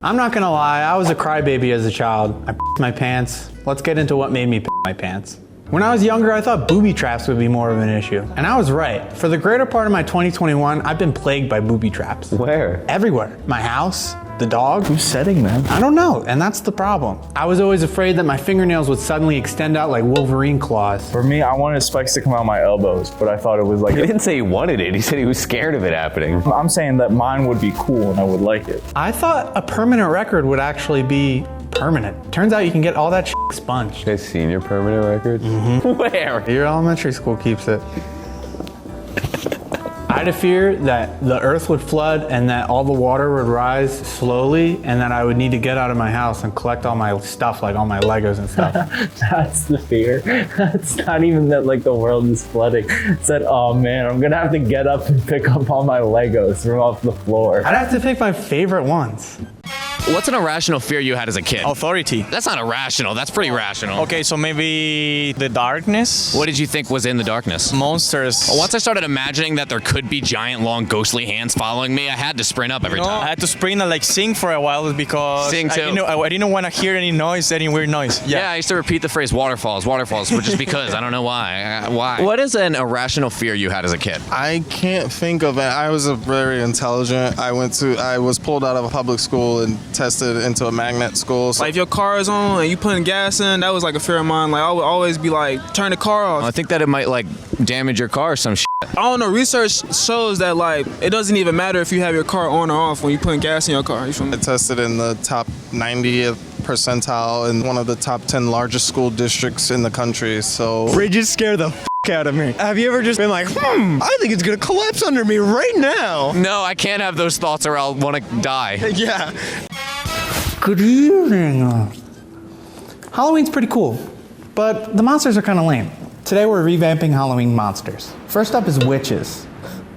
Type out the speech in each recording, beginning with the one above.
I'm not gonna lie, I was a crybaby as a child. I p***ed my pants. Let's get into what made me p*** my pants. When I was younger, I thought booby traps would be more of an issue. And I was right. For the greater part of my 2021, I've been plagued by booby traps. Where? Everywhere. My house, the dog. Who's setting them? I don't know, and that's the problem. I was always afraid that my fingernails would suddenly extend out like Wolverine claws. For me, I wanted spikes to come out my elbows, but I thought it was like... He didn't say he wanted it, he said he was scared of it happening. I'm saying that mine would be cool and I would like it. I thought a permanent record would actually be permanent. Turns out you can get all that shit expunged. You guys seen your permanent record? Mm-hmm. Where? Your elementary school keeps it. I had a fear that the earth would flood and that all the water would rise slowly and that I would need to get out of my house and collect all my stuff, like all my Legos and stuff. That's the fear. That's not even that like the world is flooding. It's that, oh man, I'm gonna have to get up and pick up all my Legos from off the floor. I'd have to pick my favorite ones. What's an irrational fear you had as a kid? Authority. That's not irrational. That's pretty rational. Okay, so maybe the darkness? What did you think was in the darkness? Monsters. Once I started imagining that there could be giant, long, ghostly hands following me, I had to sprint up every I time. had to sprint and like sing for a while because Sing too. I didn't want to hear any noise, any weird noise. Yeah, I used to repeat the phrase waterfalls, waterfalls, just because. I don't know why. Why? What is an irrational fear you had as a kid? I can't think of it. I was very intelligent. I was pulled out of a public school and tested into a magnet school. So Like if your car is on and you putting gas in, that was like a fear of mine. Like I would always be like, turn the car off. I think that it might like damage your car or some shit. I don't know, research shows that like it doesn't even matter if you have your car on or off when you putting gas in your car. You feel me? I tested in the top 90th percentile in one of the top 10 largest school districts in the country. So Bridges scare the out of me. Have you ever just been like, I think it's gonna collapse under me right now? No, I can't have those thoughts or I'll want to die. Yeah. Good evening. Halloween's pretty cool, but the monsters are kind of lame. Today we're revamping Halloween monsters. First up is witches.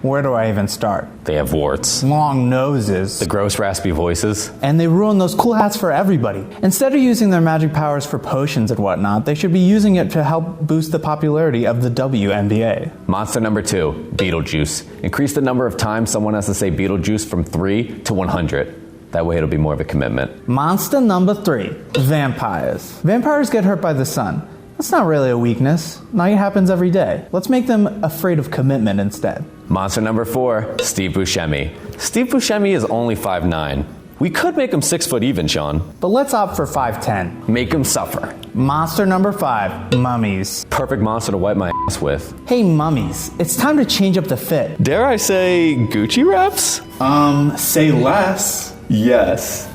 Where do I even start? They have warts. Long noses. The gross raspy voices. And they ruin those cool hats for everybody. Instead of using their magic powers for potions and whatnot, they should be using it to help boost the popularity of the WNBA. Monster number 2, Beetlejuice. Increase the number of times someone has to say Beetlejuice from 3 to 100. That way it'll be more of a commitment. Monster number 3, vampires. Vampires get hurt by the sun. That's not really a weakness. Now it happens every day. Let's make them afraid of commitment instead. Monster number 4, Steve Buscemi. Steve Buscemi is only 5'9". We could make him 6 foot even, Sean. But let's opt for 5'10". Make him suffer. Monster number 5, mummies. Perfect monster to wipe my ass with. Hey mummies, it's time to change up the fit. Dare I say Gucci wraps? Say less. Yes.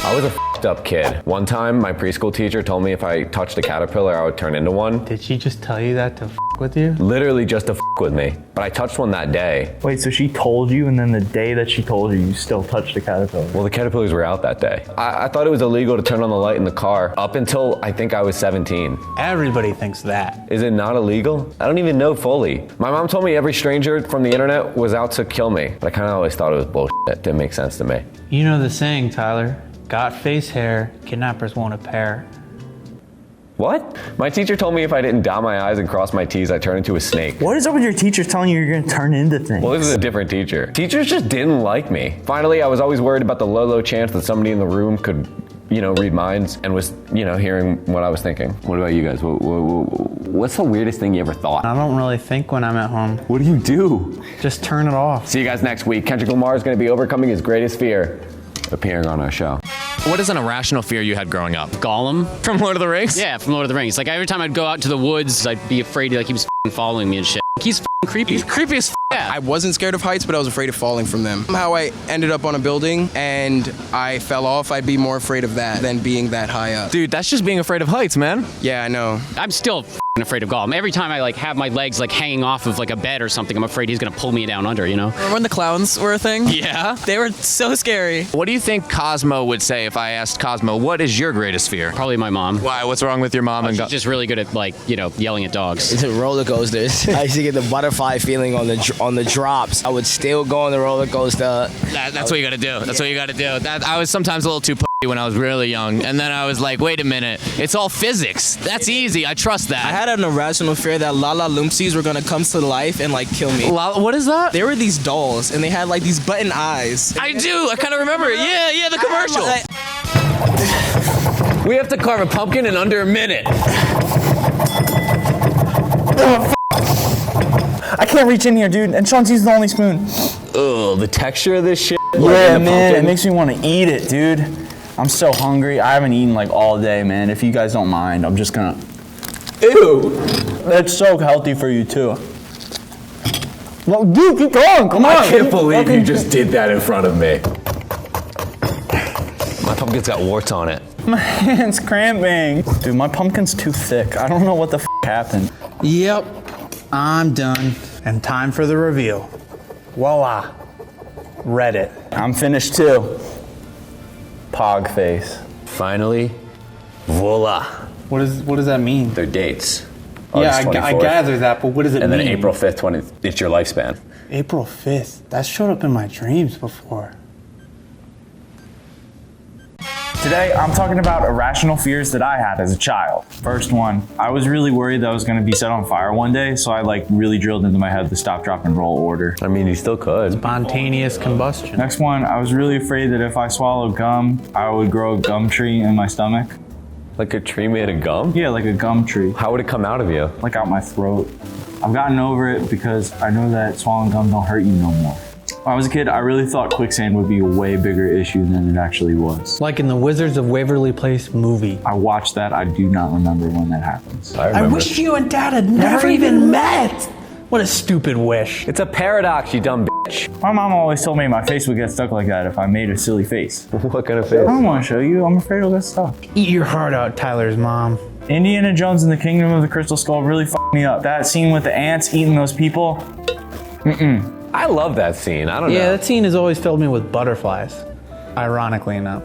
I was a f***ed up kid. One time, my preschool teacher told me if I touched a caterpillar, I would turn into one. Did she just tell you that to f with you? Literally just to f with me. But I touched one that day. Wait, so she told you and then the day that she told you, you still touched a caterpillar? Well, the caterpillars were out that day. I thought it was illegal to turn on the light in the car up until I think I was 17. Everybody thinks that. Is it not illegal? I don't even know fully. My mom told me every stranger from the internet was out to kill me. But I kind of always thought it was bullshit. It didn't make sense to me. You know the saying, Tyler. Got face hair, kidnappers won't appear. What? My teacher told me if I didn't dot my I's and cross my T's, I'd turn into a snake. What is up with your teachers telling you you're gonna turn into things? Well, this is a different teacher. Teachers just didn't like me. Finally, I was always worried about the low chance that somebody in the room could, read minds and was, hearing what I was thinking. What about you guys? What's the weirdest thing you ever thought? I don't really think when I'm at home. What do you do? Just turn it off. See you guys next week. Kendrick Lamar is gonna be overcoming his greatest fear, appearing on our show. What is an irrational fear you had growing up? Gollum. From Lord of the Rings? Yeah, from Lord of the Rings. Like every time I'd go out to the woods, I'd be afraid like he was following me and shit. He's creepy. He's creepy as Yeah. I wasn't scared of heights, but I was afraid of falling from them. How I ended up on a building and I fell off, I'd be more afraid of that than being that high up. Dude, that's just being afraid of heights, man. Yeah, I know. I'm still afraid of Gollum. Every time I have my legs hanging off of a bed or something, I'm afraid he's gonna pull me down under, Remember when the clowns were a thing? Yeah. They were so scary. What do you think Cosmo would say if I asked Cosmo, what is your greatest fear? Probably my mom. Why? What's wrong with your mom? She's just really good at yelling at dogs. It's roller coasters. I used to get the butterfly feeling on the drops. I would still go on the roller coaster. That's what you gotta do. That's what you gotta do. I was sometimes a little too when I was really young, and then I was like, wait a minute, it's all physics. That's easy. I trust that. I had an irrational fear that Lala Loomsies were gonna come to life and kill me. What is that? They were these dolls, and they had these button eyes. I do. I kind of remember it. Yeah, the commercial. We have to carve a pumpkin in under a minute. I can't reach in here, dude. And Chauncey's the only spoon. Ugh, the texture of this shit. Yeah, man, it makes me want to eat it, dude. I'm so hungry. I haven't eaten like all day, man. If you guys don't mind, I'm just gonna. Ew! That's so healthy for you too. Well, dude, keep going. Come on. I can't believe you just did that in front of me. My pumpkin's got warts on it. My hand's cramping. Dude, my pumpkin's too thick. I don't know what the happened. Yep, I'm done. And time for the reveal. Voila. Reddit. I'm finished too. Pog face. Finally, voila. What does that mean? Their dates. Yeah, August I 24th. gather that, but what does it And mean? then April 5th, it's your lifespan. April 5th. That showed up in my dreams before. Today, I'm talking about irrational fears that I had as a child. First one, I was really worried that I was gonna be set on fire one day, so I like really drilled into my head the stop, drop, and roll order. I mean, you still could. Spontaneous combustion. Next one, I was really afraid that if I swallowed gum, I would grow a gum tree in my stomach. Like a tree made of gum? Yeah, like a gum tree. How would it come out of you? Like out my throat. I've gotten over it because I know that swallowing gum don't hurt you no more. When I was a kid, I really thought quicksand would be a way bigger issue than it actually was. Like in the Wizards of Waverly Place movie. I watched that, I do not remember when that happens. I wish you and Dad had never even met. What a stupid wish. It's a paradox, you dumb bitch. My mom always told me my face would get stuck like that if I made a silly face. What kind of face? I don't want to show you, I'm afraid it'll get stuck. Eat your heart out, Tyler's mom. Indiana Jones and the Kingdom of the Crystal Skull really f***ed me up. That scene with the ants eating those people, I love that scene. I don't know. Yeah, that scene has always filled me with butterflies. Ironically enough.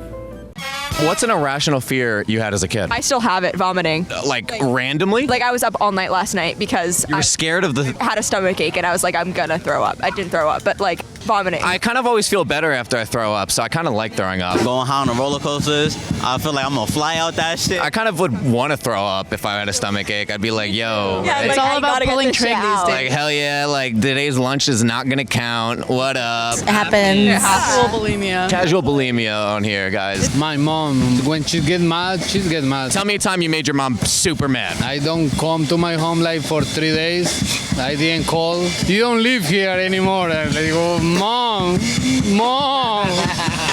What's an irrational fear you had as a kid? I still have it, vomiting. Like randomly? Like I was up all night last night because You were scared of the... I had a stomach ache and I was like, I'm gonna throw up. I didn't throw up, but like vomiting. I kind of always feel better after I throw up, so I kind of like throwing up. Going high on the roller coasters, I feel like I'm gonna fly out that shit. I kind of would want to throw up if I had a stomach ache. I'd be like, yo. Yeah, it's like, all about pulling trig these days. like, hell yeah, like today's lunch is not gonna count. What up? It happens. Casual bulimia. Casual bulimia on here, guys. My mom, when she get mad, she's get mad. Tell me a time you made your mom super mad. I don't come to my home like for 3 days. I didn't call. You don't live here anymore. And I go, Mom,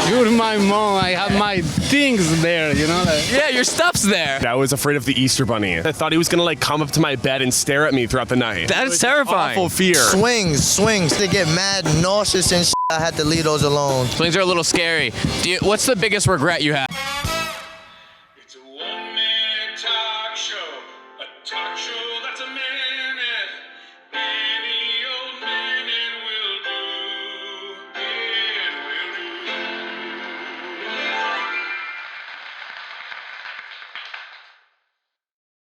you're my mom. I have my things there, you know? Yeah, your stuff's there. I was afraid of the Easter Bunny. I thought he was gonna like come up to my bed and stare at me throughout the night. That's terrifying. Awful fear. Swings. They get mad, nauseous and shit. I had to leave those alone. Swings are a little scary. What's the biggest regret you have?